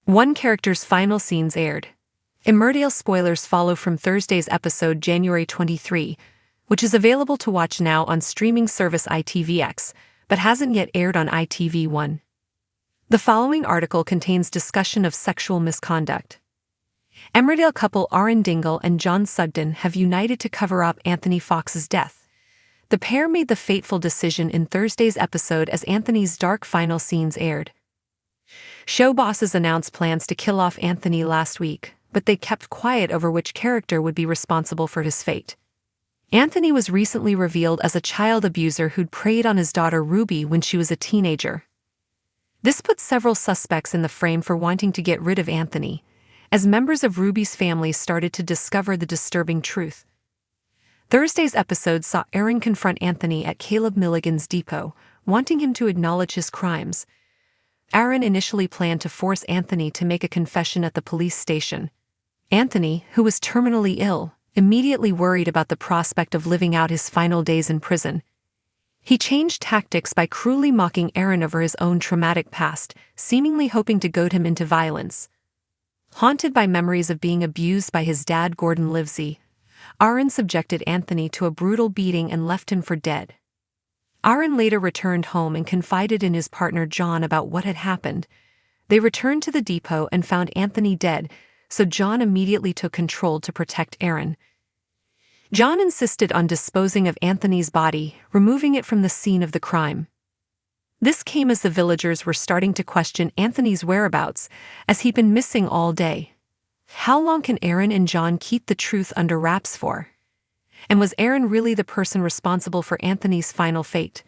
One character's final scenes aired. Emmerdale spoilers follow from Thursday's episode January 23, which is available to watch now on streaming service ITVX, but hasn't yet aired on ITV1. The following article contains discussion of sexual misconduct. Emmerdale couple Aaron Dingle and John Sugden have united to cover up Anthony Fox's death. The pair made the fateful decision in Thursday's episode as Anthony's dark final scenes aired. Show bosses announced plans to kill off Anthony last week, but they kept quiet over which character would be responsible for his fate. Anthony was recently revealed as a child abuser who'd preyed on his daughter Ruby when she was a teenager. This put several suspects in the frame for wanting to get rid of Anthony, as members of Ruby's family started to discover the disturbing truth. Thursday's episode saw Aaron confront Anthony at Caleb Milligan's depot, wanting him to acknowledge his crimes. Aaron initially planned to force Anthony to make a confession at the police station. Anthony, who was terminally ill, immediately worried about the prospect of living out his final days in prison. He changed tactics by cruelly mocking Aaron over his own traumatic past, seemingly hoping to goad him into violence. Haunted by memories of being abused by his dad Gordon Livesey, Aaron subjected Anthony to a brutal beating and left him for dead. Aaron later returned home and confided in his partner John about what had happened. They returned to the depot and found Anthony dead, so John immediately took control to protect Aaron. John insisted on disposing of Anthony's body, removing it from the scene of the crime. This came as the villagers were starting to question Anthony's whereabouts, as he'd been missing all day. How long can Aaron and John keep the truth under wraps for? And was Aaron really the person responsible for Anthony's final fate?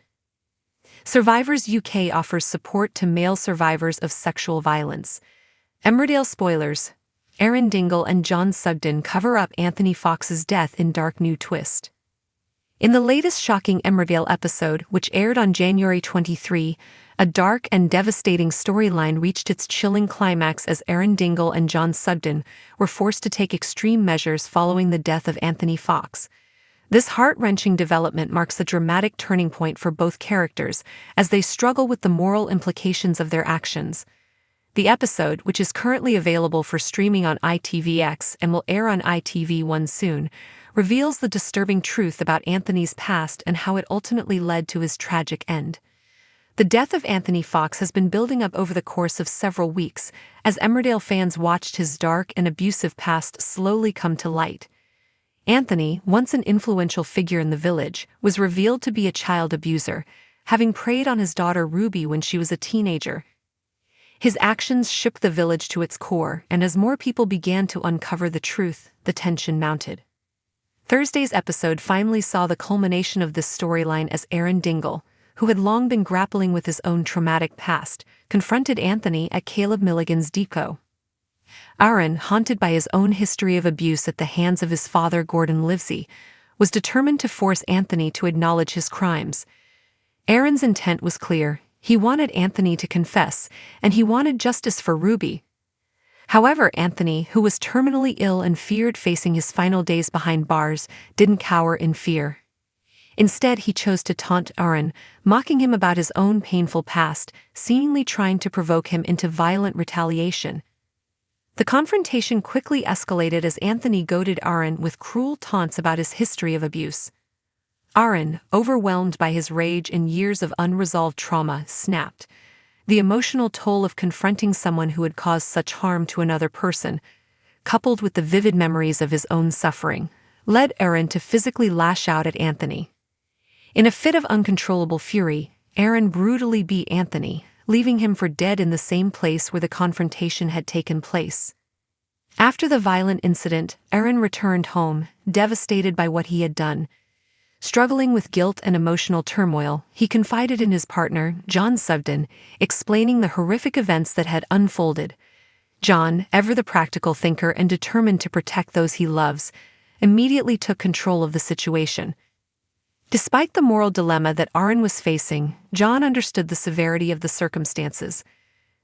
Survivors UK offers support to male survivors of sexual violence. Emmerdale spoilers: Aaron Dingle and John Sugden cover up Anthony Fox's death in dark new twist. In the latest shocking Emmerdale episode, which aired on January 23, a dark and devastating storyline reached its chilling climax as Aaron Dingle and John Sugden were forced to take extreme measures following the death of Anthony Fox. This heart-wrenching development marks a dramatic turning point for both characters as they struggle with the moral implications of their actions. The episode, which is currently available for streaming on ITVX and will air on ITV1 soon, reveals the disturbing truth about Anthony's past and how it ultimately led to his tragic end. The death of Anthony Fox has been building up over the course of several weeks, as Emmerdale fans watched his dark and abusive past slowly come to light. Anthony, once an influential figure in the village, was revealed to be a child abuser, having preyed on his daughter Ruby when she was a teenager. His actions shook the village to its core, and as more people began to uncover the truth, the tension mounted. Thursday's episode finally saw the culmination of this storyline as Aaron Dingle, who had long been grappling with his own traumatic past, confronted Anthony at Caleb Milligan's depot. Aaron, haunted by his own history of abuse at the hands of his father Gordon Livesey, was determined to force Anthony to acknowledge his crimes. Aaron's intent was clear: he wanted Anthony to confess, and he wanted justice for Ruby. However, Anthony, who was terminally ill and feared facing his final days behind bars, didn't cower in fear. Instead, he chose to taunt Aaron, mocking him about his own painful past, seemingly trying to provoke him into violent retaliation. The confrontation quickly escalated as Anthony goaded Aaron with cruel taunts about his history of abuse. Aaron, overwhelmed by his rage and years of unresolved trauma, snapped. The emotional toll of confronting someone who had caused such harm to another person, coupled with the vivid memories of his own suffering, led Aaron to physically lash out at Anthony. In a fit of uncontrollable fury, Aaron brutally beat Anthony, leaving him for dead in the same place where the confrontation had taken place. After the violent incident, Aaron returned home, devastated by what he had done. Struggling with guilt and emotional turmoil, he confided in his partner, John Sugden, explaining the horrific events that had unfolded. John, ever the practical thinker and determined to protect those he loves, immediately took control of the situation. Despite the moral dilemma that Aaron was facing, John understood the severity of the circumstances.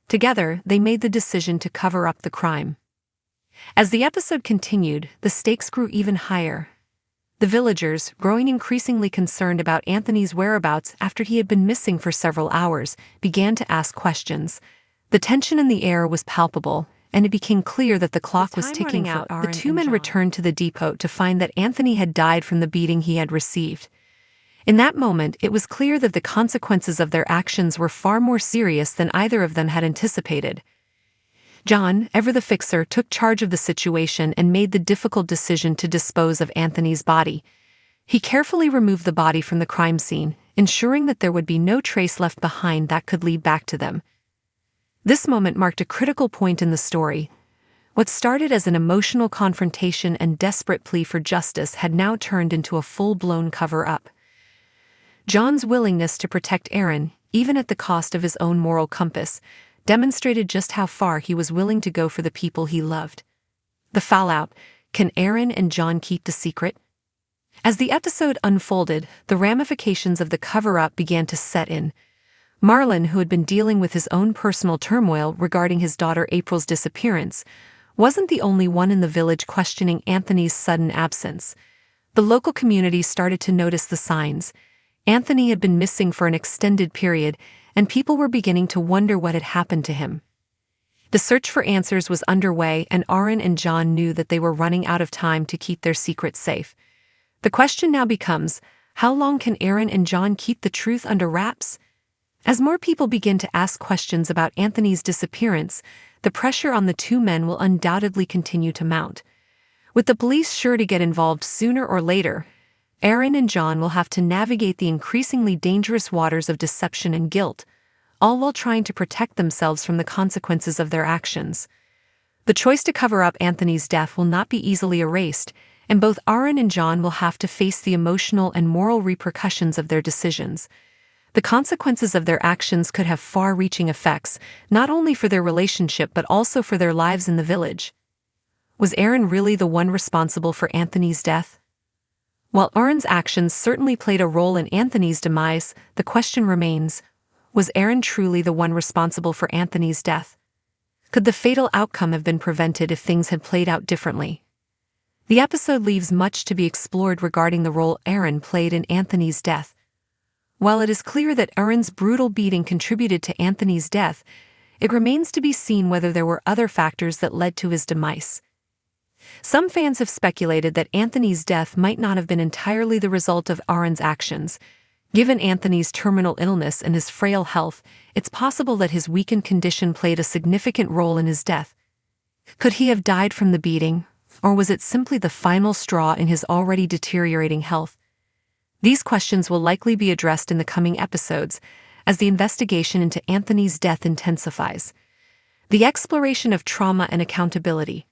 Together, they made the decision to cover up the crime. As the episode continued, the stakes grew even higher. The villagers, growing increasingly concerned about Anthony's whereabouts after he had been missing for several hours, began to ask questions. The tension in the air was palpable, and it became clear that the clock was ticking out. The two men returned to the depot to find that Anthony had died from the beating he had received. In that moment, it was clear that the consequences of their actions were far more serious than either of them had anticipated. John, ever the fixer, took charge of the situation and made the difficult decision to dispose of Anthony's body. He carefully removed the body from the crime scene, ensuring that there would be no trace left behind that could lead back to them. This moment marked a critical point in the story. What started as an emotional confrontation and desperate plea for justice had now turned into a full-blown cover-up. John's willingness to protect Aaron, even at the cost of his own moral compass, demonstrated just how far he was willing to go for the people he loved. The fallout: can Aaron and John keep the secret? As the episode unfolded, the ramifications of the cover-up began to set in. Marlon, who had been dealing with his own personal turmoil regarding his daughter April's disappearance, wasn't the only one in the village questioning Anthony's sudden absence. The local community started to notice the signs. Anthony had been missing for an extended period, and people were beginning to wonder what had happened to him. The search for answers was underway, and Aaron and John knew that they were running out of time to keep their secret safe. The question now becomes, how long can Aaron and John keep the truth under wraps? As more people begin to ask questions about Anthony's disappearance, the pressure on the two men will undoubtedly continue to mount. With the police sure to get involved sooner or later, Aaron and John will have to navigate the increasingly dangerous waters of deception and guilt, all while trying to protect themselves from the consequences of their actions. The choice to cover up Anthony's death will not be easily erased, and both Aaron and John will have to face the emotional and moral repercussions of their decisions. The consequences of their actions could have far-reaching effects, not only for their relationship but also for their lives in the village. Was Aaron really the one responsible for Anthony's death? While Aaron's actions certainly played a role in Anthony's demise, the question remains, was Aaron truly the one responsible for Anthony's death? Could the fatal outcome have been prevented if things had played out differently? The episode leaves much to be explored regarding the role Aaron played in Anthony's death. While it is clear that Aaron's brutal beating contributed to Anthony's death, it remains to be seen whether there were other factors that led to his demise. Some fans have speculated that Anthony's death might not have been entirely the result of Aaron's actions. Given Anthony's terminal illness and his frail health, it's possible that his weakened condition played a significant role in his death. Could he have died from the beating, or was it simply the final straw in his already deteriorating health? These questions will likely be addressed in the coming episodes, as the investigation into Anthony's death intensifies. The exploration of trauma and accountability.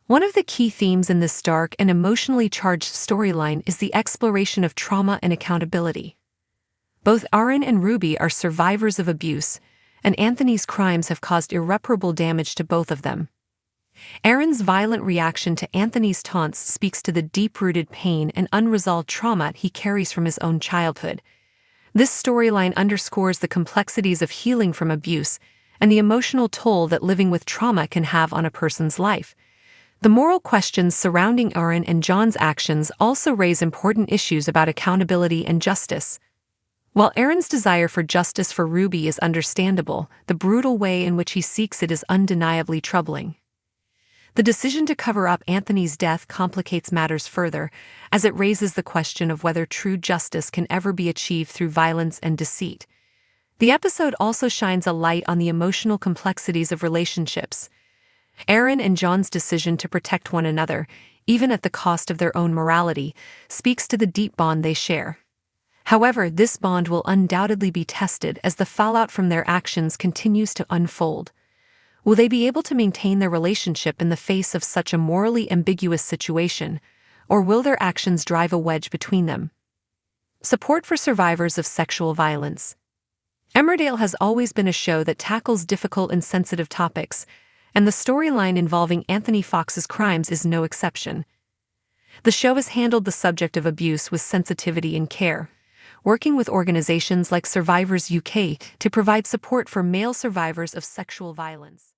One of the key themes in this dark and emotionally charged storyline is the exploration of trauma and accountability. Both Aaron and Ruby are survivors of abuse, and Anthony's crimes have caused irreparable damage to both of them. Aaron's violent reaction to Anthony's taunts speaks to the deep-rooted pain and unresolved trauma he carries from his own childhood. This storyline underscores the complexities of healing from abuse and the emotional toll that living with trauma can have on a person's life. The moral questions surrounding Aaron and John's actions also raise important issues about accountability and justice. While Aaron's desire for justice for Ruby is understandable, the brutal way in which he seeks it is undeniably troubling. The decision to cover up Anthony's death complicates matters further, as it raises the question of whether true justice can ever be achieved through violence and deceit. The episode also shines a light on the emotional complexities of relationships. Aaron and John's decision to protect one another, even at the cost of their own morality, speaks to the deep bond they share. However, this bond will undoubtedly be tested as the fallout from their actions continues to unfold. Will they be able to maintain their relationship in the face of such a morally ambiguous situation, or will their actions drive a wedge between them? Support for survivors of sexual violence. Emmerdale has always been a show that tackles difficult and sensitive topics, and the storyline involving Anthony Fox's crimes is no exception. The show has handled the subject of abuse with sensitivity and care, working with organizations like Survivors UK to provide support for male survivors of sexual violence.